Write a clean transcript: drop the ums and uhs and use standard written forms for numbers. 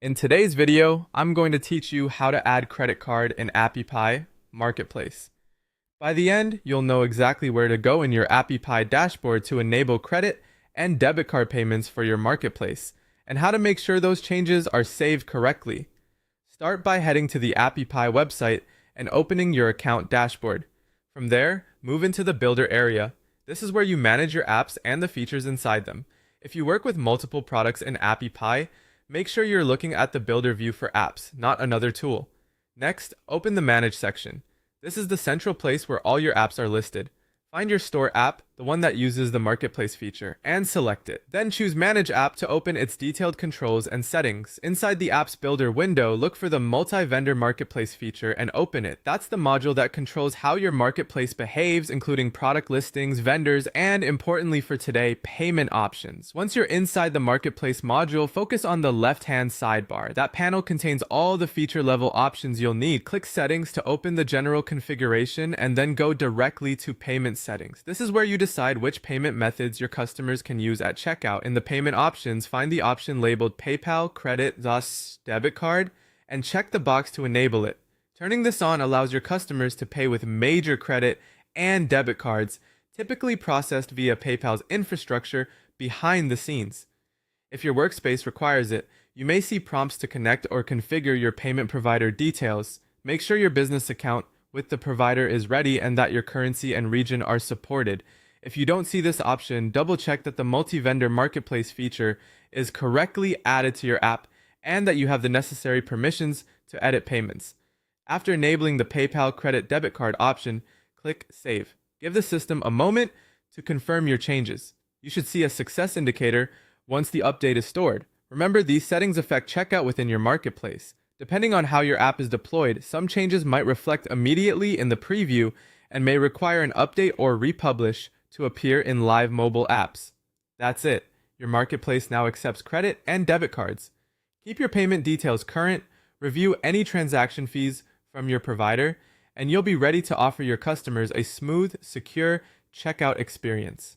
In today's video, I'm going to teach you how to add credit card in AppyPie Marketplace. By the end, you'll know exactly where to go in your AppyPie dashboard to enable credit and debit card payments for your marketplace, and how to make sure those changes are saved correctly. Start by heading to the AppyPie website and opening your account dashboard. From there, move into the Builder area. This is where you manage your apps and the features inside them. If you work with multiple products in AppyPie, make sure you're looking at the Builder view for apps, not another tool. Next, open the Manage section. This is the central place where all your apps are listed. Find your store app, the one that uses the marketplace feature, and select it. Then choose Manage App to open its detailed controls and settings. Inside the Apps Builder window, look for the Multi-Vendor Marketplace feature and open it. That's the module that controls how your marketplace behaves, including product listings, vendors, and importantly for today, payment options. Once you're inside the Marketplace module, focus on the left-hand sidebar. That panel contains all the feature-level options you'll need. Click Settings to open the general configuration and then go directly to Payment Settings. This is where you decide which payment methods your customers can use at checkout. In the payment options, find the option labeled PayPal, Credit, thus Debit Card, and check the box to enable it. Turning this on allows your customers to pay with major credit and debit cards, typically processed via PayPal's infrastructure behind the scenes. If your workspace requires it, you may see prompts to connect or configure your payment provider details. Make sure your business account with the provider is ready and that your currency and region are supported. If you don't see this option, double check that the multi-vendor marketplace feature is correctly added to your app and that you have the necessary permissions to edit payments. After enabling the PayPal credit debit card option, click Save. Give the system a moment to confirm your changes. You should see a success indicator once the update is stored. Remember, these settings affect checkout within your marketplace. Depending on how your app is deployed, some changes might reflect immediately in the preview and may require an update or republish to appear in live mobile apps. That's it. Your marketplace now accepts credit and debit cards. Keep your payment details current, review any transaction fees from your provider, and you'll be ready to offer your customers a smooth, secure checkout experience.